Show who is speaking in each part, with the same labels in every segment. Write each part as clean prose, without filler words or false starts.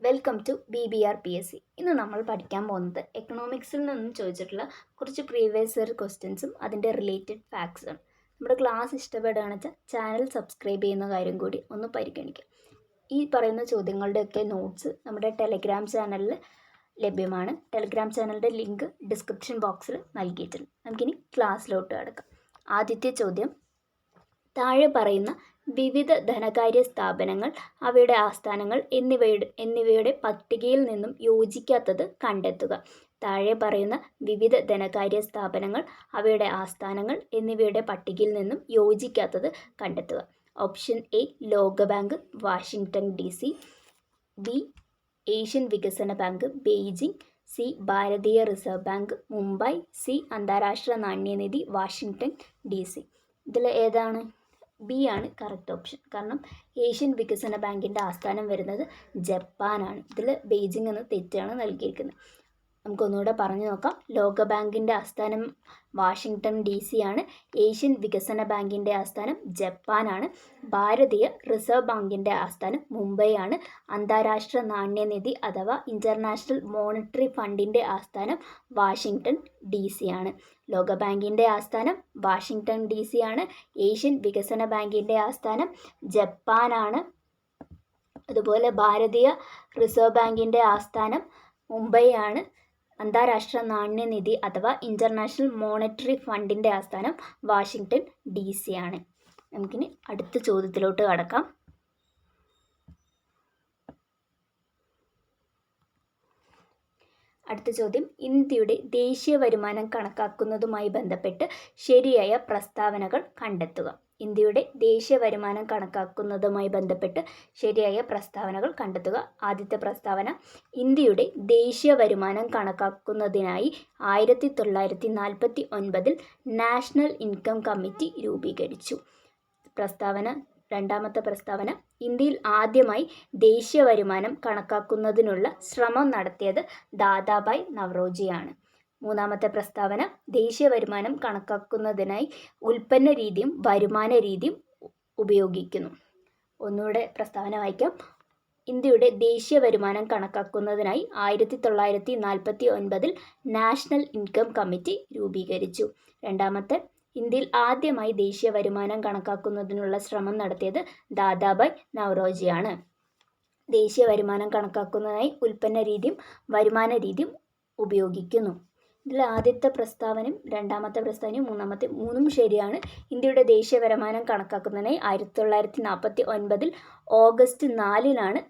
Speaker 1: Welcome to BBR PSC. ഇന്ന് നമ്മൾ പഠിക്കാൻ പോകുന്നത് എക്കണോമിക്സിൽ നിന്നും ചോദിച്ചിട്ടുള്ള കുറച്ച് പ്രീവിയസ് ഇയർ ക്വസ്റ്റ്യൻസും അതിൻ്റെ റിലേറ്റഡ് ഫാക്ട്സും. നമ്മുടെ ക്ലാസ് ഇഷ്ടപ്പെടുകയാണെന്ന് വെച്ചാൽ ചാനൽ സബ്സ്ക്രൈബ് ചെയ്യുന്ന കാര്യം കൂടി ഒന്ന് പരിഗണിക്കുക. ഈ പറയുന്ന ചോദ്യങ്ങളുടെയൊക്കെ നോട്ട്സ് നമ്മുടെ ടെലഗ്രാം ചാനലിൽ ലഭ്യമാണ്. ടെലഗ്രാം ചാനലിൻ്റെ ലിങ്ക് ഡിസ്ക്രിപ്ഷൻ ബോക്സിൽ നൽകിയിട്ടുണ്ട്. നമുക്കിനി ക്ലാസ്സിലോട്ട് കിടക്കാം. ആദ്യത്തെ ചോദ്യം: താഴെ പറയുന്ന വിവിധ ധനകാര്യ സ്ഥാപനങ്ങൾ, അവയുടെ ആസ്ഥാനങ്ങൾ എന്നിവയുടെ പട്ടികയിൽ നിന്നും യോജിക്കാത്തത് കണ്ടെത്തുക. താഴെ പറയുന്ന വിവിധ ധനകാര്യ സ്ഥാപനങ്ങൾ, അവയുടെ ആസ്ഥാനങ്ങൾ എന്നിവയുടെ പട്ടികയിൽ നിന്നും യോജിക്കാത്തത് കണ്ടെത്തുക. ഓപ്ഷൻ എ ലോകബാങ്ക് വാഷിംഗ്ടൺ DC, ബി ഏഷ്യൻ വികസന ബാങ്ക് ബെയ്ജിംഗ്, സി ഭാരതീയ റിസർവ് ബാങ്ക് മുംബൈ, സി അന്താരാഷ്ട്ര നാണ്യനിധി വാഷിംഗ്ടൺ DC. ഇതിൽ ഏതാണ്? ബി ആണ് കറക്റ്റ് ഓപ്ഷൻ. കാരണം ഏഷ്യൻ വികസന ബാങ്കിൻ്റെ ആസ്ഥാനം വരുന്നത് ജപ്പാനാണ്. ഇതിൽ ബെയ്ജിംഗ് എന്ന് തെറ്റാണ് നൽകിയിരിക്കുന്നത്. നമുക്കൊന്നുകൂടെ പറഞ്ഞു നോക്കാം. ലോകബാങ്കിൻ്റെ ആസ്ഥാനം വാഷിംഗ്ടൺ DC ആണ്. ഏഷ്യൻ വികസന ബാങ്കിൻ്റെ ആസ്ഥാനം ജപ്പാനാണ്. ഭാരതീയ റിസർവ് ബാങ്കിൻ്റെ ആസ്ഥാനം മുംബൈ ആണ്. അന്താരാഷ്ട്ര നാണ്യനിധി അഥവാ ഇൻ്റർനാഷണൽ മോണിറ്ററി ഫണ്ടിൻ്റെ ആസ്ഥാനം വാഷിംഗ്ടൺ DC ആണ്. ലോകബാങ്കിൻ്റെ ആസ്ഥാനം വാഷിംഗ്ടൺ DC ആണ്. ഏഷ്യൻ വികസന ബാങ്കിൻ്റെ ആസ്ഥാനം ജപ്പാനാണ്. അതുപോലെ ഭാരതീയ റിസർവ് ബാങ്കിൻ്റെ ആസ്ഥാനം മുംബൈ ആണ്. അന്താരാഷ്ട്ര നാണ്യനിധി അഥവാ ഇൻ്റർനാഷണൽ മോണിറ്ററി ഫണ്ടിൻ്റെ ആസ്ഥാനം വാഷിംഗ്ടൺ DC ആണ്. നമുക്കിനി അടുത്ത ചോദ്യത്തിലോട്ട് കടക്കാം. അടുത്ത ചോദ്യം: ഇന്ത്യയുടെ ദേശീയ വരുമാനം കണക്കാക്കുന്നതുമായി ബന്ധപ്പെട്ട് ശരിയായ പ്രസ്താവനകൾ കണ്ടെത്തുക. ഇന്ത്യയുടെ ദേശീയ വരുമാനം കണക്കാക്കുന്നതുമായി ബന്ധപ്പെട്ട് ശരിയായ പ്രസ്താവനകൾ കണ്ടെത്തുക. ആദ്യത്തെ പ്രസ്താവന: ഇന്ത്യയുടെ ദേശീയ വരുമാനം കണക്കാക്കുന്നതിനായി 1949 നാഷണൽ ഇൻകം കമ്മിറ്റി രൂപീകരിച്ചു. രണ്ടാമത്തെ പ്രസ്താവന: ഇന്ത്യയിൽ ആദ്യമായി ദേശീയ വരുമാനം കണക്കാക്കുന്നതിനുള്ള ശ്രമം നടത്തിയത് ദാദാഭായ് നവറോജിയാണ്. മൂന്നാമത്തെ പ്രസ്താവന: ദേശീയ വരുമാനം കണക്കാക്കുന്നതിനായി ഉൽപ്പന്ന രീതിയും വരുമാന രീതിയും ഉപയോഗിക്കുന്നു. ഒന്നുകൂടെ പ്രസ്താവന വായിക്കാം. ഇന്ത്യയുടെ ദേശീയ വരുമാനം കണക്കാക്കുന്നതിനായി 1949 നാഷണൽ ഇൻകം കമ്മിറ്റി രൂപീകരിച്ചു. രണ്ടാമത്തെ: ഇന്ത്യയിൽ ആദ്യമായി ദേശീയ വരുമാനം കണക്കാക്കുന്നതിനുള്ള ശ്രമം നടത്തിയത് ദാദാഭായ് നവറോജിയാണ്. ദേശീയ വരുമാനം കണക്കാക്കുന്നതിനായി ഉൽപ്പന്ന രീതിയും വരുമാന രീതിയും ഉപയോഗിക്കുന്നു. ഇതിൽ ആദ്യത്തെ പ്രസ്താവനയും രണ്ടാമത്തെ പ്രസ്താവനയും മൂന്നും ശരിയാണ്. ഇന്ത്യയുടെ ദേശീയ വരുമാനം കണക്കാക്കുന്നതിനായി 1949 ഓഗസ്റ്റ് 4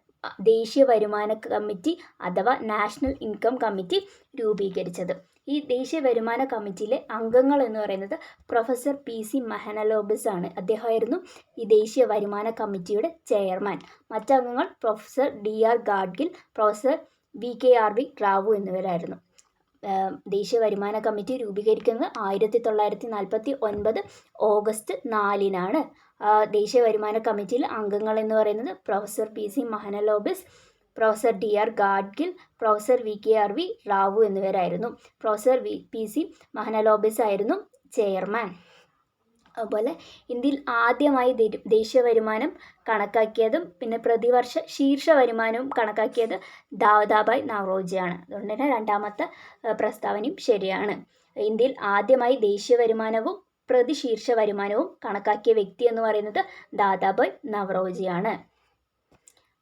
Speaker 1: ദേശീയ വരുമാന കമ്മിറ്റി അഥവാ നാഷണൽ ഇൻകം കമ്മിറ്റി രൂപീകരിച്ചത്. ഈ ദേശീയ വരുമാന കമ്മിറ്റിയിലെ അംഗങ്ങൾ എന്ന് പറയുന്നത് പ്രൊഫസർ PC മഹലനോബിസ് ആണ്. അദ്ദേഹമായിരുന്നു ഈ ദേശീയ വരുമാന കമ്മിറ്റിയുടെ ചെയർമാൻ. മറ്റംഗങ്ങൾ professor DR Gadgil, professor VKRV Rao എന്നിവരായിരുന്നു. ദേശീയ വരുമാന കമ്മിറ്റി രൂപീകരിക്കുന്നത് 1949 ഓഗസ്റ്റ് 4 ദേശീയ വരുമാന കമ്മിറ്റിയിൽ അംഗങ്ങൾ എന്ന് പറയുന്നത് professor PC Mahalanobis, professor DR Gadgil, professor VKRV Rao എന്നിവരായിരുന്നു. പ്രൊഫസർ PC മഹലനോബിസ് ആയിരുന്നു ചെയർമാൻ. അതുപോലെ ഇന്ത്യയിൽ ആദ്യമായി ദേശീയ വരുമാനം കണക്കാക്കിയതും പിന്നെ പ്രതിവർഷ ശീർഷ വരുമാനവും കണക്കാക്കിയത് ദാദാഭായ് നവറോജിയാണ്. അതുകൊണ്ട് തന്നെ രണ്ടാമത്തെ പ്രസ്താവനയും ശരിയാണ്. ഇന്ത്യയിൽ ആദ്യമായി ദേശീയ വരുമാനവും പ്രതിശീർഷ വരുമാനവും കണക്കാക്കിയ വ്യക്തി എന്ന് പറയുന്നത് ദാദാഭായ് നവറോജിയാണ്.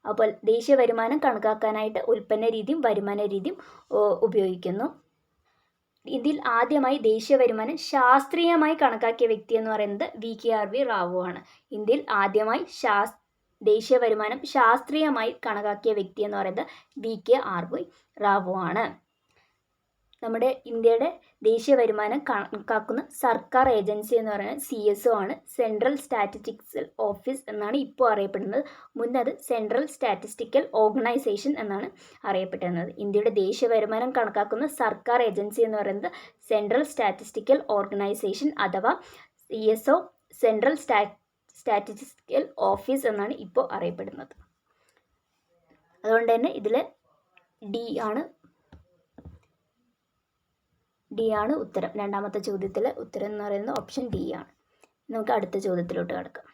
Speaker 1: അപ്പോൾ ദേശീയ വരുമാനം കണക്കാക്കാനായിട്ട് ഉൽപ്പന്ന രീതിയും വരുമാന രീതിയും ഉപയോഗിക്കുന്നു. ഇന്ത്യയിൽ ആദ്യമായി ദേശീയ വരുമാനം ശാസ്ത്രീയമായി കണക്കാക്കിയ വ്യക്തി എന്ന് പറയുന്നത് VKRV റാവു ആണ്. ഇന്ത്യയിൽ ആദ്യമായി ദേശീയ വരുമാനം ശാസ്ത്രീയമായി കണക്കാക്കിയ വ്യക്തി എന്ന് പറയുന്നത് VKRV റാവു ആണ്. നമ്മുടെ ഇന്ത്യയുടെ ദേശീയ വരുമാനം കണക്കാക്കുന്ന സർക്കാർ ഏജൻസി എന്ന് പറയുന്നത് CSO ആണ്. സെൻട്രൽ സ്റ്റാറ്റിസ്റ്റിക്കൽ ഓഫീസ് എന്നാണ് ഇപ്പോൾ അറിയപ്പെടുന്നത്. മുന്നത് സെൻട്രൽ സ്റ്റാറ്റിസ്റ്റിക്കൽ ഓർഗനൈസേഷൻ എന്നാണ് അറിയപ്പെട്ടിരുന്നത്. ഇന്ത്യയുടെ ദേശീയ വരുമാനം കണക്കാക്കുന്ന സർക്കാർ ഏജൻസി എന്ന് പറയുന്നത് സെൻട്രൽ സ്റ്റാറ്റിസ്റ്റിക്കൽ ഓർഗനൈസേഷൻ അഥവാ CSO, സെൻട്രൽ സ്റ്റാറ്റിസ്റ്റിക്കൽ ഓഫീസ് എന്നാണ് ഇപ്പോൾ അറിയപ്പെടുന്നത്. അതുകൊണ്ട് തന്നെ ഇതിൽ ഡി ആണ് ഉത്തരം. രണ്ടാമത്തെ ചോദ്യത്തിലെ ഉത്തരം എന്ന് പറയുന്നത് ഓപ്ഷൻ D ആണ്. നമുക്ക് അടുത്ത ചോദ്യത്തിലോട്ട് കിടക്കാം.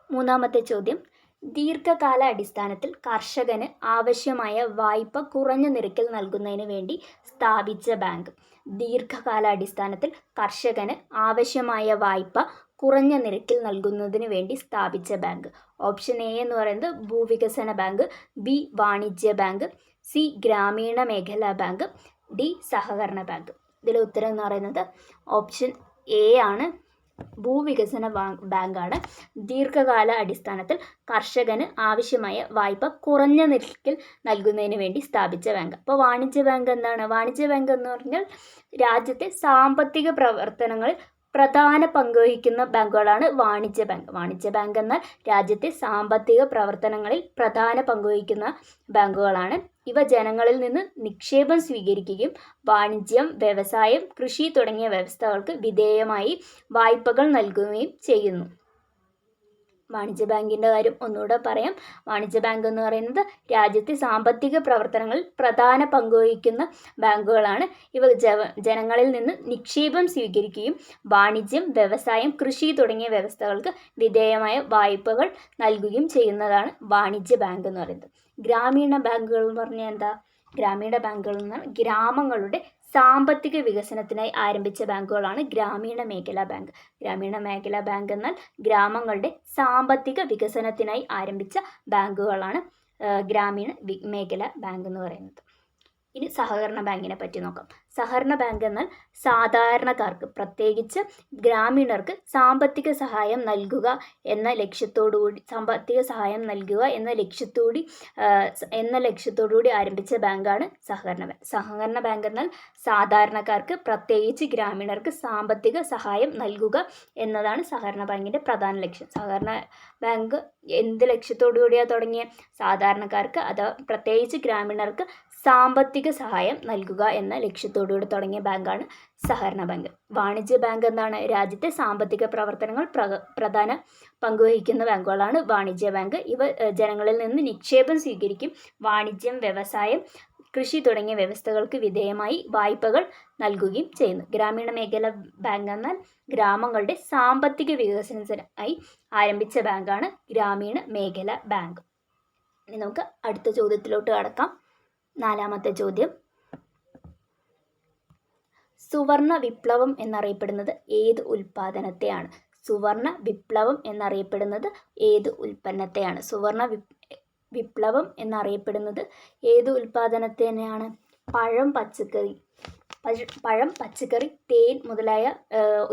Speaker 1: മൂന്നാമത്തെ ചോദ്യം, ദീർഘകാല അടിസ്ഥാനത്തിൽ കർഷകന് ആവശ്യമായ വായ്പ കുറഞ്ഞ നിരക്കിൽ നൽകുന്നതിന് വേണ്ടി സ്ഥാപിച്ച ബാങ്ക്. ദീർഘകാല അടിസ്ഥാനത്തിൽ കർഷകന് ആവശ്യമായ വായ്പ കുറഞ്ഞ നിരക്കിൽ നൽകുന്നതിന് വേണ്ടി സ്ഥാപിച്ച ബാങ്ക്. ഓപ്ഷൻ എ എന്ന് പറയുന്നത് ഭൂവികസന ബാങ്ക്, ബി വാണിജ്യ ബാങ്ക്, സി ഗ്രാമീണ മേഖലാ ബാങ്ക്, ഡി സഹകരണ ബാങ്ക്. ഇതിലെ ഉത്തരം എന്ന് പറയുന്നത് ഓപ്ഷൻ എ ആണ്, ഭൂവികസന ബാങ്കാണ് ദീർഘകാല അടിസ്ഥാനത്തിൽ കർഷകന് ആവശ്യമായ വായ്പ കുറഞ്ഞ നിരക്കിൽ നൽകുന്നതിന് വേണ്ടി സ്ഥാപിച്ച ബാങ്ക്. അപ്പോൾ വാണിജ്യ ബാങ്ക് എന്താണ്? വാണിജ്യ ബാങ്ക് എന്ന് പറഞ്ഞാൽ രാജ്യത്തെ സാമ്പത്തിക പ്രവർത്തനങ്ങളിൽ പ്രധാന പങ്കുവഹിക്കുന്ന ബാങ്കുകളാണ് വാണിജ്യ ബാങ്ക്. വാണിജ്യ ബാങ്ക് എന്നാൽ രാജ്യത്തെ സാമ്പത്തിക പ്രവർത്തനങ്ങളിൽ പ്രധാന പങ്കുവഹിക്കുന്ന ബാങ്കുകളാണ്. ഇവ ജനങ്ങളിൽ നിന്ന് നിക്ഷേപം സ്വീകരിക്കുകയും വാണിജ്യം, വ്യവസായം, കൃഷി തുടങ്ങിയ വ്യവസ്ഥകൾക്ക് വിധേയമായി വായ്പകൾ നൽകുകയും ചെയ്യുന്നു. വാണിജ്യ ബാങ്കിൻ്റെ കാര്യം ഒന്നുകൂടെ പറയാം. വാണിജ്യ ബാങ്ക് എന്ന് പറയുന്നത് രാജ്യത്തെ സാമ്പത്തിക പ്രവർത്തനങ്ങളിൽ പ്രധാന പങ്കുവഹിക്കുന്ന ബാങ്കുകളാണ്. ഇവ ജനങ്ങളിൽ നിന്ന് നിക്ഷേപം സ്വീകരിക്കുകയും വാണിജ്യം, വ്യവസായം, കൃഷി തുടങ്ങിയ വ്യവസ്ഥകൾക്ക് വിധേയമായ വായ്പകൾ നൽകുകയും ചെയ്യുന്നതാണ് വാണിജ്യ ബാങ്ക് എന്ന് പറയുന്നത്. ഗ്രാമീണ ബാങ്കുകൾ എന്ന് പറഞ്ഞാൽ എന്താ? ഗ്രാമീണ ബാങ്കുകൾ എന്ന് പറഞ്ഞാൽ ഗ്രാമങ്ങളുടെ സാമ്പത്തിക വികസനത്തിനായി ആരംഭിച്ച ബാങ്കുകളാണ് ഗ്രാമീണ മേഖലാ ബാങ്ക്. ഗ്രാമീണ മേഖലാ ബാങ്ക് എന്നാൽ ഗ്രാമങ്ങളുടെ സാമ്പത്തിക വികസനത്തിനായി ആരംഭിച്ച ബാങ്കുകളാണ് ഗ്രാമീണ മേഖലാ ബാങ്ക് എന്ന് പറയുന്നത്. ഇനി സഹകരണ ബാങ്കിനെ പറ്റി നോക്കാം. സഹകരണ ബാങ്ക് എന്നാൽ സാധാരണക്കാർക്ക്, പ്രത്യേകിച്ച് ഗ്രാമീണർക്ക് സാമ്പത്തിക സഹായം നൽകുക എന്ന ലക്ഷ്യത്തോടുകൂടി ആരംഭിച്ച ബാങ്കാണ് സഹകരണ ബാങ്ക്. സഹകരണ ബാങ്ക് എന്നാൽ സാധാരണക്കാർക്ക്, പ്രത്യേകിച്ച് ഗ്രാമീണർക്ക് സാമ്പത്തിക സഹായം നൽകുക എന്നതാണ് സഹകരണ ബാങ്കിൻ്റെ പ്രധാന ലക്ഷ്യം. സഹകരണ ബാങ്ക് എന്ത് ലക്ഷ്യത്തോടു കൂടിയാണ് തുടങ്ങിയ? സാധാരണക്കാർക്ക്, അത് പ്രത്യേകിച്ച് ഗ്രാമീണർക്ക് സാമ്പത്തിക സഹായം നൽകുക എന്ന ലക്ഷ്യത്തോടുകൂടി തുടങ്ങിയ ബാങ്കാണ് സഹകരണ ബാങ്ക്. വാണിജ്യ ബാങ്ക് എന്താണ്? രാജ്യത്തെ സാമ്പത്തിക പ്രവർത്തനങ്ങൾ പ്രധാന പങ്കുവഹിക്കുന്ന ബാങ്കുകളാണ് വാണിജ്യ ബാങ്ക്. ഇവ ജനങ്ങളിൽ നിന്ന് നിക്ഷേപം സ്വീകരിക്കും വാണിജ്യം, വ്യവസായം, കൃഷി തുടങ്ങിയ വ്യവസ്ഥകൾക്ക് വിധേയമായി വായ്പകൾ നൽകുകയും ചെയ്യുന്നു. ഗ്രാമീണ മേഖല ബാങ്ക് എന്നാൽ ഗ്രാമങ്ങളുടെ സാമ്പത്തിക വികസനത്തിനായി ആരംഭിച്ച ബാങ്കാണ് ഗ്രാമീണ മേഖല ബാങ്ക്. ഇനി നമുക്ക് അടുത്ത ചോദ്യത്തിലോട്ട് കടക്കാം. നാലാമത്തെ ചോദ്യം, സുവർണ വിപ്ലവം എന്നറിയപ്പെടുന്നത് ഏത് ഉൽപ്പാദനത്തെയാണ്? സുവർണ വിപ്ലവം എന്നറിയപ്പെടുന്നത് ഏത് ഉൽപ്പന്നത്തെയാണ്? സുവർണ വിപ്ലവം എന്നറിയപ്പെടുന്നത് ഏത് ഉൽപ്പാദനത്തെയാണ്? പഴം, പച്ചക്കറി, തേൻ മുതലായ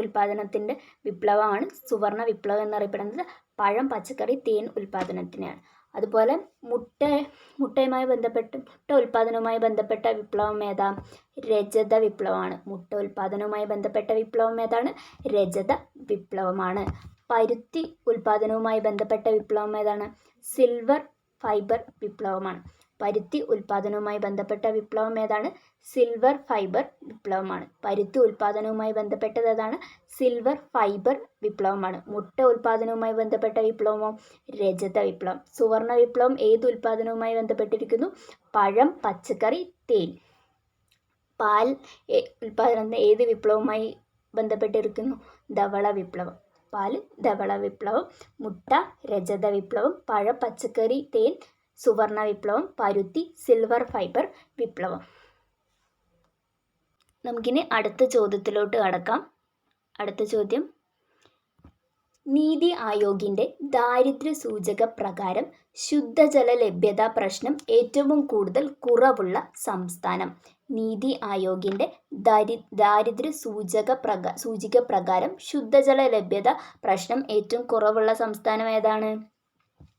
Speaker 1: ഉൽപ്പാദനത്തിൻ്റെ വിപ്ലവമാണ് സുവർണ വിപ്ലവം എന്നറിയപ്പെടുന്നത്. പഴം, പച്ചക്കറി, തേൻ ഉൽപ്പാദനത്തിനെയാണ്. അതുപോലെ മുട്ട ഉൽപ്പാദനവുമായി ബന്ധപ്പെട്ട വിപ്ലവം ഏതാ? രജത വിപ്ലവമാണ്. മുട്ട ഉൽപ്പാദനവുമായി ബന്ധപ്പെട്ട വിപ്ലവം ഏതാണ്? രജത വിപ്ലവമാണ്. പരുത്തി ഉൽപ്പാദനവുമായി ബന്ധപ്പെട്ട വിപ്ലവം ഏതാണ്? സിൽവർ ഫൈബർ വിപ്ലവമാണ്. പരുത്തി ഉൽപ്പാദനവുമായി ബന്ധപ്പെട്ട വിപ്ലവം ഏതാണ്? സിൽവർ ഫൈബർ വിപ്ലവമാണ്. പരുത്തി ഉൽപ്പാദനവുമായി ബന്ധപ്പെട്ടത് ഏതാണ്? സിൽവർ ഫൈബർ വിപ്ലവമാണ്. മുട്ട ഉൽപ്പാദനവുമായി ബന്ധപ്പെട്ട വിപ്ലവമോ? രജത വിപ്ലവം. സുവർണ വിപ്ലവം ഏത് ഉൽപ്പാദനവുമായി ബന്ധപ്പെട്ടിരിക്കുന്നു? പഴം, പച്ചക്കറി, തേൻ. പാൽ ഉൽപ്പാദനം ഏത് വിപ്ലവവുമായി ബന്ധപ്പെട്ടിരിക്കുന്നു? ധവള വിപ്ലവം. പാൽ ധവള വിപ്ലവം. മുട്ട രജത വിപ്ലവം. പഴം, പച്ചക്കറി, തേൻ സുവർണ വിപ്ലവം. പരുത്തി സിൽവർ ഫൈബർ വിപ്ലവം. നമുക്കിനി അടുത്ത ചോദ്യത്തിലോട്ട് കടക്കാം. അടുത്ത ചോദ്യം, നീതി ആയോഗിൻ്റെ ദാരിദ്ര്യ സൂചക പ്രകാരം ശുദ്ധജല ലഭ്യതാ പ്രശ്നം ഏറ്റവും കൂടുതൽ കുറവുള്ള സംസ്ഥാനം. നീതി ആയോഗിൻ്റെ ദാരിദ്ര്യ സൂചിക പ്രകാരം ശുദ്ധജല ലഭ്യത പ്രശ്നം ഏറ്റവും കുറവുള്ള സംസ്ഥാനം ഏതാണ്?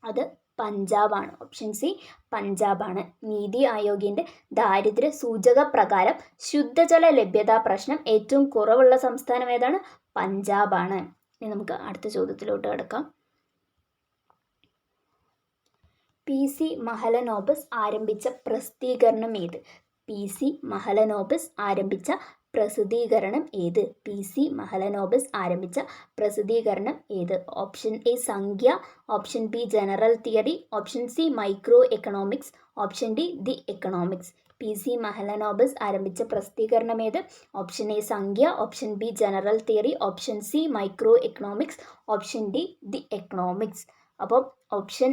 Speaker 1: അത് പഞ്ചാബാണ്. Option C പഞ്ചാബാണ്. നീതി ആയോഗിൻ്റെ ദാരിദ്ര്യ സൂചക പ്രകാരം ശുദ്ധജല ലഭ്യതാ പ്രശ്നം ഏറ്റവും കുറവുള്ള സംസ്ഥാനം ഏതാണ്? പഞ്ചാബാണ്. ഇനി നമുക്ക് അടുത്ത ചോദ്യത്തിലോട്ട് കിടക്കാം. PC മഹലനോബിസ് ആരംഭിച്ച പ്രസിദ്ധീകരണം ഏത്? PC മഹലനോബിസ് ആരംഭിച്ച പ്രസിദ്ധീകരണം ഏത്? PC മഹലനോബിസ് ആരംഭിച്ച പ്രസിദ്ധീകരണം ഏത്? ഓപ്ഷൻ എ സംഖ്യ, option B general theory, option C micro economics, option D the economics. PC Mahalanobis ആരംഭിച്ച പ്രസിദ്ധീകരണം ഏത്? ഓപ്ഷൻ എ സംഖ്യ, option B general theory, option C micro economics, option D the economics. അപ്പം ഓപ്ഷൻ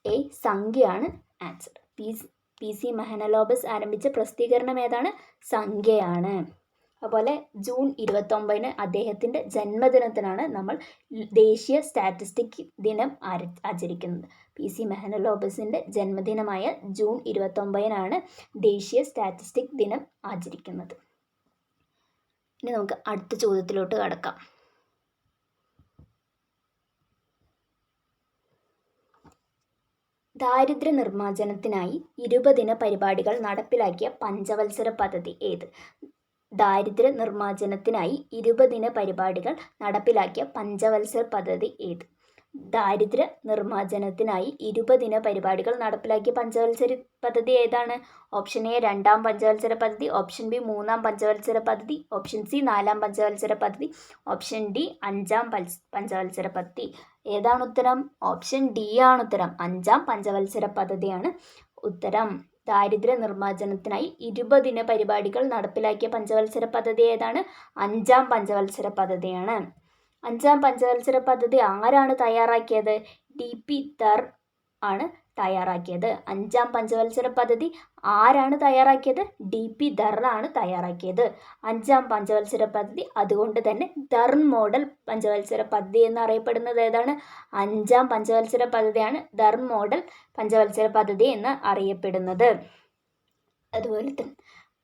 Speaker 1: എ സംഖ്യയാണ് answer. PC മെഹനലോബസ് ആരംഭിച്ച പ്രസിദ്ധീകരണം ഏതാണ്? സംഖ്യയാണ്. അതുപോലെ ജൂൺ 29 അദ്ദേഹത്തിൻ്റെ ജന്മദിനത്തിനാണ് നമ്മൾ ദേശീയ സ്റ്റാറ്റിസ്റ്റിക് ദിനം ആചരിക്കുന്നത്. PC മെഹനലോബസിൻ്റെ ജന്മദിനമായ ജൂൺ 29 ദേശീയ സ്റ്റാറ്റിസ്റ്റിക് ദിനം ആചരിക്കുന്നത്. ഇനി നമുക്ക് അടുത്ത ചോദ്യത്തിലോട്ട് കടക്കാം. ദാരിദ്ര്യ നിർമ്മാർജ്ജനത്തിനായി 20 പരിപാടികൾ നടപ്പിലാക്കിയ പഞ്ചവത്സര പദ്ധതി ഏത്? ദാരിദ്ര്യ നിർമ്മാർജ്ജനത്തിനായി 20 പരിപാടികൾ നടപ്പിലാക്കിയ പഞ്ചവത്സര പദ്ധതി ഏത്? ദാരിദ്ര്യ നിർമ്മാർജ്ജനത്തിനായി 20 പരിപാടികൾ നടപ്പിലാക്കിയ പഞ്ചവത്സര പദ്ധതി ഏതാണ്? ഓപ്ഷൻ എ രണ്ടാം പഞ്ചവത്സര പദ്ധതി, ഓപ്ഷൻ ബി മൂന്നാം പഞ്ചവത്സര പദ്ധതി, ഓപ്ഷൻ സി നാലാം പഞ്ചവത്സര പദ്ധതി, ഓപ്ഷൻ ഡി അഞ്ചാം പഞ്ചവത്സര പദ്ധതി. ഏതാണ് ഉത്തരം? ഓപ്ഷൻ ഡി ആണ് ഉത്തരം. അഞ്ചാം പഞ്ചവത്സര പദ്ധതിയാണ് ഉത്തരം. ദാരിദ്ര്യ നിർമ്മാർജ്ജനത്തിനായി 20 പരിപാടികൾ നടപ്പിലാക്കിയ പഞ്ചവത്സര പദ്ധതി ഏതാണ്? അഞ്ചാം പഞ്ചവത്സര പദ്ധതിയാണ്. അഞ്ചാം പഞ്ചവത്സര പദ്ധതി ആരാണ് തയ്യാറാക്കിയത്? DP ധർ ആണ് തയ്യാറാക്കിയത്. അഞ്ചാം പഞ്ചവത്സര പദ്ധതി ആരാണ് തയ്യാറാക്കിയത്? DP ധർ ആണ് തയ്യാറാക്കിയത്. അഞ്ചാം പഞ്ചവത്സര പദ്ധതി അതുകൊണ്ട് തന്നെ ധർ മോഡൽ പഞ്ചവത്സര പദ്ധതി എന്നറിയപ്പെടുന്നത് ഏതാണ്? അഞ്ചാം പഞ്ചവത്സര പദ്ധതിയാണ് ധർ മോഡൽ പഞ്ചവത്സര പദ്ധതി എന്ന് അറിയപ്പെടുന്നത്. അതുപോലെ തന്നെ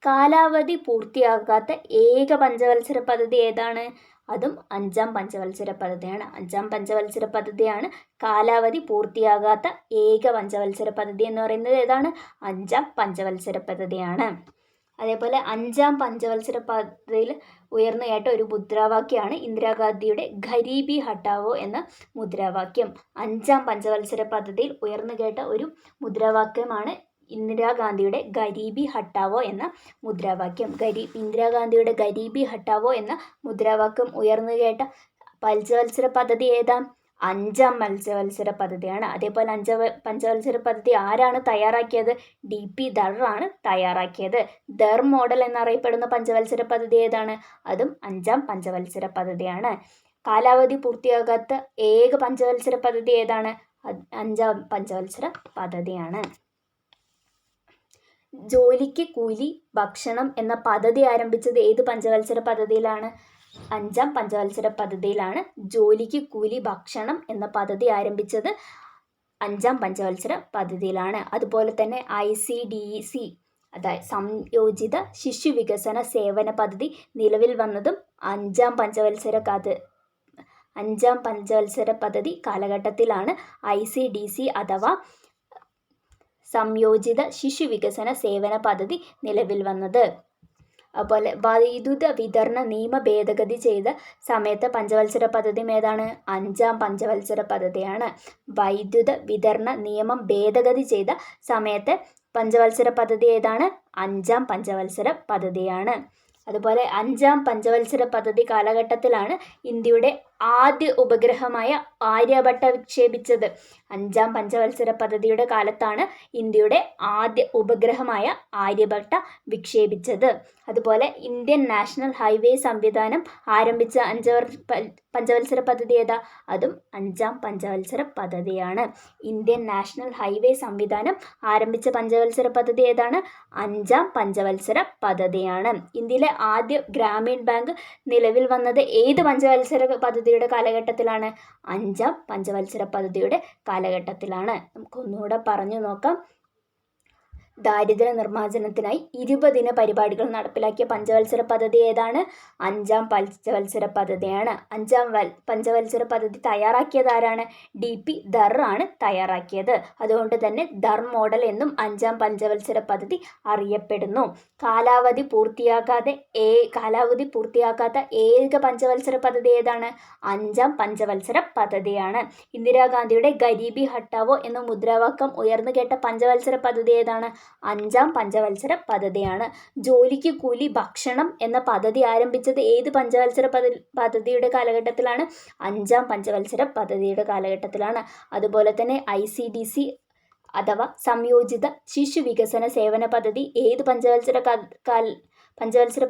Speaker 1: കാലാവധി പൂർത്തിയാകാത്ത ഏക പഞ്ചവത്സര പദ്ധതി ഏതാണ്? അതും അഞ്ചാം പഞ്ചവത്സര പദ്ധതിയാണ്. അഞ്ചാം പഞ്ചവത്സര പദ്ധതിയാണ് കാലാവധി പൂർത്തിയാകാത്ത ഏക പഞ്ചവത്സര പദ്ധതി എന്ന് പറയുന്നത് ഏതാണ്? അഞ്ചാം പഞ്ചവത്സര പദ്ധതിയാണ്. അതേപോലെ അഞ്ചാം പഞ്ചവത്സര പദ്ധതിയിൽ ഉയർന്നു കേട്ട ഒരു മുദ്രാവാക്യമാണ് ഇന്ദിരാഗാന്ധിയുടെ ഗരീബി ഹട്ടാവോ എന്ന മുദ്രാവാക്യം. അഞ്ചാം പഞ്ചവത്സര പദ്ധതിയിൽ ഉയർന്നു കേട്ട ഒരു മുദ്രാവാക്യമാണ് ഇന്ദിരാഗാന്ധിയുടെ ഗരീബി ഹട്ടാവോ എന്ന മുദ്രാവാക്യം. ഇന്ദിരാഗാന്ധിയുടെ ഗരീബി ഹട്ടാവോ എന്ന മുദ്രാവാക്യം ഉയർന്നു കേട്ട പഞ്ചവത്സര പദ്ധതി ഏതാ? അഞ്ചാം പഞ്ചവത്സര പദ്ധതിയാണ്. അതേപോലെ അഞ്ചാം പഞ്ചവത്സര പദ്ധതി ആരാണ് തയ്യാറാക്കിയത്? DP ധർ ആണ് തയ്യാറാക്കിയത്. ധർ മോഡൽ എന്നറിയപ്പെടുന്ന പഞ്ചവത്സര പദ്ധതി ഏതാണ്? അതും അഞ്ചാം പഞ്ചവത്സര പദ്ധതിയാണ്. കാലാവധി പൂർത്തിയാകാത്ത ഏക പഞ്ചവത്സര പദ്ധതി ഏതാണ്? അഞ്ചാം പഞ്ചവത്സര പദ്ധതിയാണ്. ജോലിക്ക് കൂലി ഭക്ഷണം എന്ന പദ്ധതി ആരംഭിച്ചത് ഏത് പഞ്ചവത്സര പദ്ധതിയിലാണ്? അഞ്ചാം പഞ്ചവത്സര പദ്ധതിയിലാണ് ജോലിക്ക് കൂലി ഭക്ഷണം എന്ന പദ്ധതി ആരംഭിച്ചത് അഞ്ചാം പഞ്ചവത്സര പദ്ധതിയിലാണ്. അതുപോലെ തന്നെ ICDC അതായത് സംയോജിത ശിശു വികസന സേവന പദ്ധതി നിലവിൽ വന്നതും അഞ്ചാം പഞ്ചവത്സര പദ്ധതി കാലഘട്ടത്തിലാണ്. ICDC അഥവാ സംയോജിത ശിശു വികസന സേവന പദ്ധതി നിലവിൽ വന്നത്. അതുപോലെ വൈദ്യുത വിതരണ നിയമ ഭേദഗതി ചെയ്ത സമയത്ത് പഞ്ചവത്സര പദ്ധതി ഏതാണ്? അഞ്ചാം പഞ്ചവത്സര പദ്ധതിയാണ്. വൈദ്യുത വിതരണ നിയമം ഭേദഗതി ചെയ്ത സമയത്ത് പഞ്ചവത്സര പദ്ധതി ഏതാണ്? അഞ്ചാം പഞ്ചവത്സര പദ്ധതിയാണ്. അതുപോലെ അഞ്ചാം പഞ്ചവത്സര പദ്ധതി കാലഘട്ടത്തിലാണ് ഇന്ത്യയുടെ ആദ്യ ഉപഗ്രഹമായ ആര്യഭട്ട വിക്ഷേപിച്ചത്. അഞ്ചാം പഞ്ചവത്സര പദ്ധതിയുടെ കാലത്താണ് ഇന്ത്യയുടെ ആദ്യ ഉപഗ്രഹമായ ആര്യഭട്ട വിക്ഷേപിച്ചത്. അതുപോലെ ഇന്ത്യൻ നാഷണൽ ഹൈവേ സംവിധാനം ആരംഭിച്ച പഞ്ചവത്സര പദ്ധതി ഏതാ? അതും അഞ്ചാം പഞ്ചവത്സര പദ്ധതിയാണ്. ഇന്ത്യൻ നാഷണൽ ഹൈവേ സംവിധാനം ആരംഭിച്ച പഞ്ചവത്സര പദ്ധതി ഏതാണ്? അഞ്ചാം പഞ്ചവത്സര പദ്ധതിയാണ്. ഇന്ത്യയിലെ ആദ്യ ഗ്രാമീൺ ബാങ്ക് നിലവിൽ വന്നത് ഏത് പഞ്ചവത്സര പദ്ധതിയുടെ കാലഘട്ടത്തിലാണ്? അഞ്ചാം പഞ്ചവത്സര പദ്ധതിയുടെ കാലഘട്ടത്തിലാണ്. നമുക്കൊന്നുകൂടെ പറഞ്ഞു നോക്കാം. ദാരിദ്ര്യ നിർമ്മാർജ്ജനത്തിനായി 20 പരിപാടികൾ നടപ്പിലാക്കിയ പഞ്ചവത്സര പദ്ധതി ഏതാണ്? അഞ്ചാം പഞ്ചവത്സര പദ്ധതിയാണ്. അഞ്ചാം പഞ്ചവത്സര പദ്ധതി തയ്യാറാക്കിയത് ആരാണ്? DP ധർ ആണ് തയ്യാറാക്കിയത്. അതുകൊണ്ട് തന്നെ ധർ മോഡൽ എന്നും അഞ്ചാം പഞ്ചവത്സര പദ്ധതി അറിയപ്പെടുന്നു. കാലാവധി പൂർത്തിയാക്കാത്ത ഏക പഞ്ചവത്സര പദ്ധതി ഏതാണ്? അഞ്ചാം പഞ്ചവത്സര പദ്ധതിയാണ്. ഇന്ദിരാഗാന്ധിയുടെ ഗരീബി ഹട്ടാവോ എന്ന മുദ്രാവാക്യം ഉയർന്നു കേട്ട പഞ്ചവത്സര പദ്ധതി ഏതാണ്? അഞ്ചാം പഞ്ചവത്സര പദ്ധതിയാണ്. ജോലിക്ക് കൂലി ഭക്ഷണം എന്ന പദ്ധതി ആരംഭിച്ചത് ഏത് പഞ്ചവത്സര പദ്ധതിയുടെ കാലഘട്ടത്തിലാണ്? അഞ്ചാം പഞ്ചവത്സര പദ്ധതിയുടെ കാലഘട്ടത്തിലാണ്. അതുപോലെ തന്നെ ICDC അഥവാ സംയോജിത ശിശു വികസന സേവന പദ്ധതി ഏത് പഞ്ചവത്സര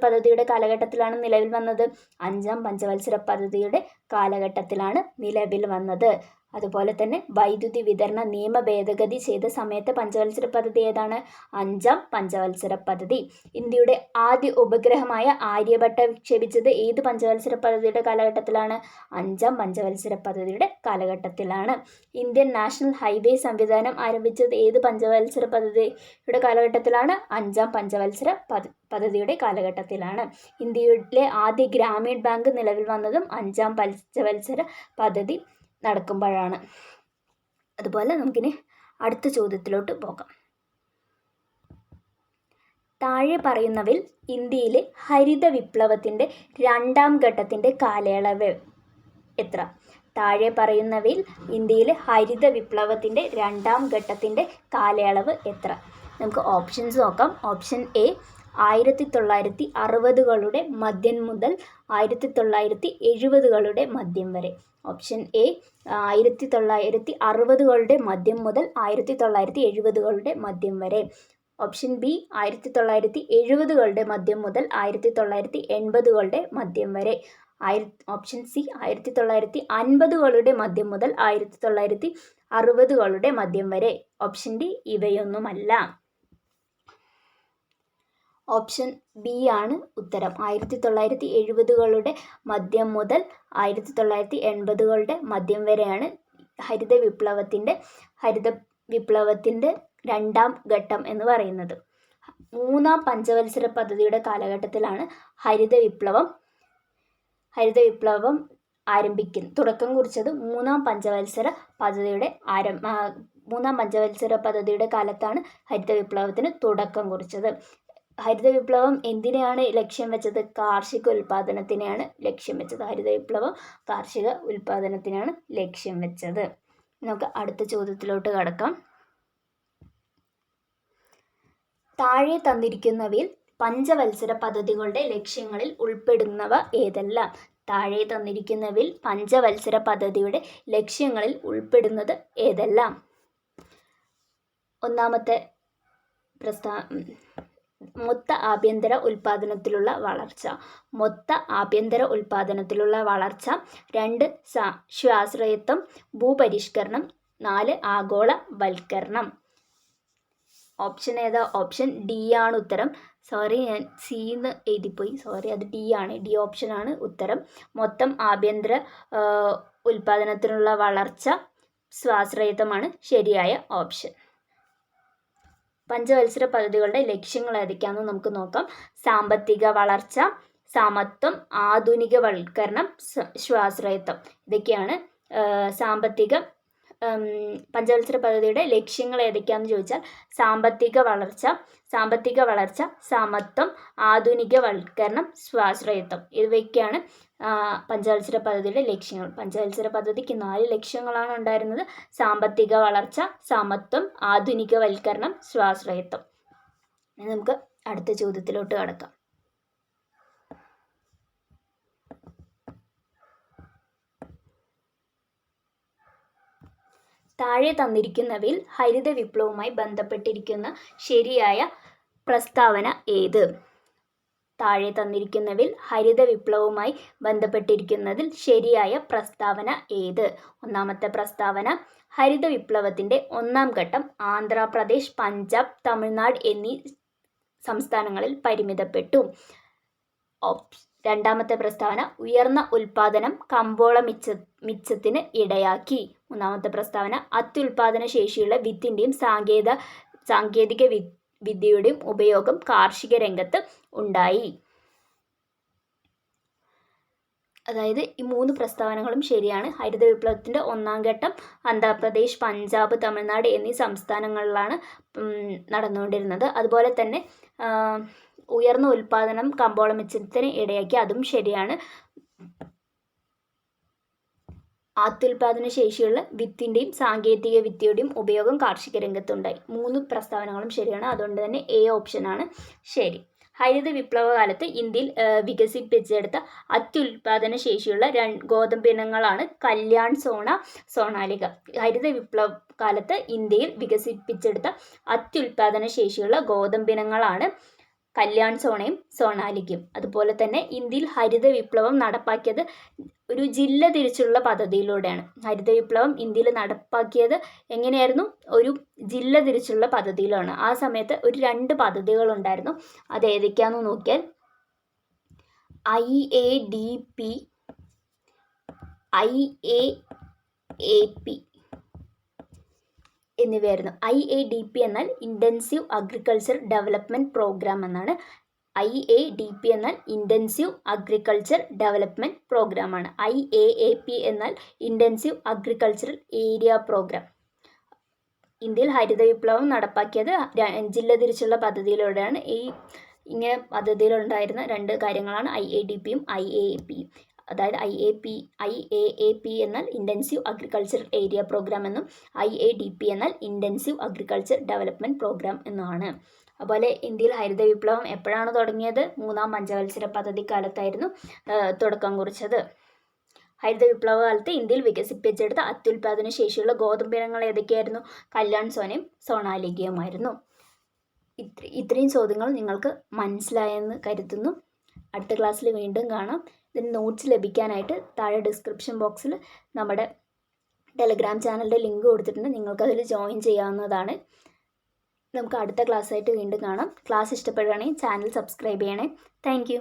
Speaker 1: പദ്ധതിയുടെ കാലഘട്ടത്തിലാണ് നിലവിൽ വന്നത്? അഞ്ചാം പഞ്ചവത്സര പദ്ധതിയുടെ കാലഘട്ടത്തിലാണ് നിലവിൽ വന്നത്. അതുപോലെ തന്നെ വൈദ്യുതി വിതരണ നിയമ ഭേദഗതി ചെയ്ത സമയത്തെ പഞ്ചവത്സര പദ്ധതി ഏതാണ്? 5ാം പഞ്ചവത്സര പദ്ധതി. ഇന്ത്യയുടെ ആദ്യ ഉപഗ്രഹമായ ആര്യഭട്ട വിക്ഷേപിച്ചത് ഏത് പഞ്ചവത്സര പദ്ധതിയുടെ കാലഘട്ടത്തിലാണ്? 5ാം പഞ്ചവത്സര പദ്ധതിയുടെ കാലഘട്ടത്തിലാണ്. ഇന്ത്യൻ നാഷണൽ ഹൈവേ സംവിധാനം ആരംഭിച്ചത് ഏത് പഞ്ചവത്സര പദ്ധതിയുടെ കാലഘട്ടത്തിലാണ്? 5ാം പഞ്ചവത്സര പദ്ധതിയുടെ കാലഘട്ടത്തിലാണ്. ഇന്ത്യയിലെ ആദ്യ ഗ്രാമീൺ ബാങ്ക് നിലവിൽ വന്നതും 5ാം പഞ്ചവത്സര പദ്ധതി നടക്കുമ്പോഴാണ്. അതുപോലെ നമുക്കിനി അടുത്ത ചോദ്യത്തിലോട്ട് പോകാം. താഴെ പറയുന്നവയിൽ ഇന്ത്യയിലെ ഹരിത വിപ്ലവത്തിൻ്റെ 2ാം ഘട്ടത്തിൻ്റെ കാലയളവ് എത്ര? താഴെ പറയുന്നവയിൽ ഇന്ത്യയിലെ ഹരിത വിപ്ലവത്തിൻ്റെ 2ാം ഘട്ടത്തിൻ്റെ കാലയളവ് എത്ര? നമുക്ക് ഓപ്ഷൻസ് നോക്കാം. ഓപ്ഷൻ എ 1960കളുടെ മധ്യം മുതൽ 1970കളുടെ മധ്യം വരെ. ഓപ്ഷൻ എ 1960കളുടെ മധ്യം മുതൽ 1970കളുടെ മധ്യം വരെ. ഓപ്ഷൻ ബി 1970കളുടെ മധ്യം മുതൽ 1980കളുടെ മധ്യം വരെ. ഓപ്ഷൻ സി 1950കളുടെ മധ്യം മുതൽ 1960കളുടെ മധ്യം വരെ. ഓപ്ഷൻ ഡി ഇവയൊന്നുമല്ല. ഓപ്ഷൻ ബി ആണ് ഉത്തരം. 1970കളുടെ മധ്യം മുതൽ 1980കളുടെ മധ്യം വരെയാണ് ഹരിത വിപ്ലവത്തിൻ്റെ 2ാം ഘട്ടം എന്ന് പറയുന്നത്. 3ാം പഞ്ചവത്സര പദ്ധതിയുടെ കാലഘട്ടത്തിലാണ് ഹരിത വിപ്ലവം തുടക്കം കുറിച്ചത്. 3ാം പഞ്ചവത്സര പദ്ധതിയുടെ കാലത്താണ് ഹരിത വിപ്ലവത്തിന് തുടക്കം കുറിച്ചത്. ഹരിത വിപ്ലവം എന്തിനെയാണ് ലക്ഷ്യം വെച്ചത്? കാർഷിക ഉൽപ്പാദനത്തിനെയാണ് ലക്ഷ്യം വെച്ചത്. ഹരിത വിപ്ലവം കാർഷിക ഉൽപ്പാദനത്തിനാണ് ലക്ഷ്യം വെച്ചത്. നമുക്ക് അടുത്ത ചോദ്യത്തിലോട്ട് കടക്കാം. താഴെ തന്നിരിക്കുന്നവയിൽ പഞ്ചവത്സര പദ്ധതികളുടെ ലക്ഷ്യങ്ങളിൽ ഉൾപ്പെടുന്നവ ഏതെല്ലാം? താഴെ തന്നിരിക്കുന്നവയിൽ പഞ്ചവത്സര പദ്ധതിയുടെ ലക്ഷ്യങ്ങളിൽ ഉൾപ്പെടുന്നത് ഏതെല്ലാം? ഒന്നാമത്തെ മൊത്ത ആഭ്യന്തര ഉൽപ്പാദനത്തിലുള്ള വളർച്ച. 2 സ്വാശ്രയത്വം, ഭൂപരിഷ്കരണം. 4 ആഗോളവൽക്കരണം. ഓപ്ഷൻ ഏതാ? ഓപ്ഷൻ ഡി ആണ് ഉത്തരം. സോറി, ഞാൻ സിന്ന് എഴുതിപ്പോയി. സോറി, അത് ഡി ആണ്. ഡി ഓപ്ഷനാണ് ഉത്തരം. മൊത്തം ആഭ്യന്തര ഉൽപ്പാദനത്തിനുള്ള വളർച്ച, സ്വാശ്രയത്വമാണ് ശരിയായ ഓപ്ഷൻ. പഞ്ചവത്സര പദ്ധതികളുടെ ലക്ഷ്യങ്ങൾ ഏതൊക്കെയാണെന്ന് നമുക്ക് നോക്കാം. സാമ്പത്തിക വളർച്ച, സമത്വം, ആധുനികവൽക്കരണം, സ്വാശ്രയത്വം. ഇതൊക്കെയാണ് പഞ്ചവത്സര പദ്ധതിയുടെ ലക്ഷ്യങ്ങൾ ഏതൊക്കെയാണെന്ന് ചോദിച്ചാൽ സാമ്പത്തിക വളർച്ച, സമത്വം, ആധുനികവൽക്കരണം, സ്വാശ്രയത്വം. ഇവയൊക്കെയാണ് പഞ്ചവത്സര പദ്ധതിയുടെ ലക്ഷ്യങ്ങൾ. പഞ്ചവത്സര പദ്ധതിക്ക് 4 ലക്ഷ്യങ്ങളാണ് ഉണ്ടായിരുന്നത്. സാമ്പത്തിക വളർച്ച, സമത്വം, ആധുനികവൽക്കരണം, സ്വാശ്രയത്വം. നമുക്ക് അടുത്ത ചോദ്യത്തിലോട്ട് കടക്കാം. താഴെ തന്നിരിക്കുന്നവയിൽ ഹരിത വിപ്ലവവുമായി ബന്ധപ്പെട്ടിരിക്കുന്ന ശരിയായ പ്രസ്താവന ഏത്? താഴെ തന്നിരിക്കുന്നവയിൽ ഹരിത വിപ്ലവവുമായി ബന്ധപ്പെട്ടിരിക്കുന്നതിൽ ശരിയായ പ്രസ്താവന ഏത്? ഒന്നാമത്തെ പ്രസ്താവന, ഹരിത വിപ്ലവത്തിൻ്റെ 1ാം ഘട്ടം ആന്ധ്രാപ്രദേശ്, പഞ്ചാബ്, തമിഴ്നാട് എന്നീ സംസ്ഥാനങ്ങളിൽ പരിമിതപ്പെട്ടു. രണ്ടാമത്തെ പ്രസ്താവന, ഉയർന്ന ഉൽപ്പാദനം കമ്പോള മിച്ചത്തിന് ഇടയാക്കി. 3ാമത്തെ പ്രസ്താവന, അത്യുൽപാദന ശേഷിയുള്ള വിത്തിൻ്റെയും സാങ്കേതിക വിദ്യയുടെയും ഉപയോഗം കാർഷിക രംഗത്ത് ഉണ്ടായി. അതായത് ഈ 3 പ്രസ്താവനകളും ശരിയാണ്. ഹരിത വിപ്ലവത്തിൻ്റെ 1ാം ഘട്ടം ആന്ധ്രാപ്രദേശ്, പഞ്ചാബ്, തമിഴ്നാട് എന്നീ സംസ്ഥാനങ്ങളിലാണ് നടന്നുകൊണ്ടിരുന്നത്. അതുപോലെ തന്നെ ഉയർന്ന ഉൽപ്പാദനം കമ്പോള മിച്ചത്തിന് ഇടയാക്കി, അതും ശരിയാണ്. അത്യുൽപാദന ശേഷിയുള്ള വിത്തിൻ്റെയും സാങ്കേതിക വിദ്യയുടെയും ഉപയോഗം കാർഷിക രംഗത്തുണ്ടായി. 3 പ്രസ്താവനകളും ശരിയാണ്. അതുകൊണ്ട് തന്നെ എ ഓപ്ഷനാണ് ശരി. ഹരിത വിപ്ലവ കാലത്ത് ഇന്ത്യയിൽ വികസിപ്പിച്ചെടുത്ത അത്യുൽപാദന ശേഷിയുള്ള ഗോതമ്പിനങ്ങളാണ് കല്യാൺ സോണ, സോണാലിക. ഹരിത വിപ്ലവ കാലത്ത് ഇന്ത്യയിൽ വികസിപ്പിച്ചെടുത്ത അത്യുൽപാദന ശേഷിയുള്ള ഗോതമ്പിനങ്ങളാണ് കല്യാൺ സോണയും സോണാലിക്കയും. അതുപോലെ തന്നെ ഇന്ത്യയിൽ ഹരിത വിപ്ലവം നടപ്പാക്കിയത് ഒരു ജില്ല തിരിച്ചുള്ള പദ്ധതിയിലൂടെയാണ്. ഹരിത വിപ്ലവം ഇന്ത്യയിൽ നടപ്പാക്കിയത് എങ്ങനെയായിരുന്നു? ഒരു ജില്ല തിരിച്ചുള്ള പദ്ധതിയിലാണ്. ആ സമയത്ത് ഒരു 2 പദ്ധതികളുണ്ടായിരുന്നു. അത് ഏതൊക്കെയാണെന്ന് നോക്കിയാൽ IADP, IAAP എന്നിവയായിരുന്നു. IADP എന്നാൽ ഇൻറ്റൻസീവ് അഗ്രികൾച്ചർ ഡെവലപ്മെൻറ്റ് പ്രോഗ്രാം എന്നാണ്. IADP എന്നാൽ ഇൻറ്റൻസീവ് അഗ്രികൾച്ചർ ഡെവലപ്മെൻറ്റ് പ്രോഗ്രാമാണ്. IAAP എന്നാൽ ഇൻറ്റൻസീവ് അഗ്രികൾച്ചറൽ ഏരിയ പ്രോഗ്രാം. ഇന്ത്യയിൽ ഹരിത വിപ്ലവം നടപ്പാക്കിയത് ജില്ല തിരിച്ചുള്ള പദ്ധതിയിലൂടെയാണ്. ഇങ്ങനെ പദ്ധതിയിലുണ്ടായിരുന്ന 2 കാര്യങ്ങളാണ് IADPയും IAAPയും. അതായത് IAAP എന്നാൽ ഇൻറ്റൻസീവ് അഗ്രികൾച്ചർ ഏരിയ പ്രോഗ്രാം എന്നും IADP എന്നാൽ ഇൻറ്റൻസീവ് അഗ്രികൾച്ചർ ഡെവലപ്മെൻറ്റ് പ്രോഗ്രാം എന്നുമാണ്. അതുപോലെ ഇന്ത്യയിൽ ഹരിത വിപ്ലവം എപ്പോഴാണ് തുടങ്ങിയത്? 3ാം പഞ്ചവത്സര പദ്ധതി കാലത്തായിരുന്നു തുടക്കം കുറിച്ചത്. ഹരിത വിപ്ലവ കാലത്ത് ഇന്ത്യയിൽ വികസിപ്പിച്ചെടുത്ത അത്യുൽപാദന ശേഷിയുള്ള ഗോതമ്പ് ഇനങ്ങൾ ഏതൊക്കെയായിരുന്നു? കല്യാൺ സോനയും സോണാലിഗയുമായിരുന്നു. ഇത്രയും ചോദ്യങ്ങൾ നിങ്ങൾക്ക് മനസ്സിലായെന്ന് കരുതുന്നു. അടുത്ത ക്ലാസ്സിൽ വീണ്ടും കാണാം. ഇതിന് നോട്ട്സ് ലഭിക്കാനായിട്ട് താഴെ ഡിസ്ക്രിപ്ഷൻ ബോക്സിൽ നമ്മുടെ ടെലഗ്രാം ചാനലിൻ്റെ ലിങ്ക് കൊടുത്തിട്ടുണ്ട്. നിങ്ങൾക്കതിൽ ജോയിൻ ചെയ്യാവുന്നതാണ്. നമുക്ക് അടുത്ത ക്ലാസ്സായിട്ട് വീണ്ടും കാണാം. ക്ലാസ് ഇഷ്ടപ്പെടുകയാണെങ്കിൽ ചാനൽ സബ്സ്ക്രൈബ് ചെയ്യണേ. താങ്ക്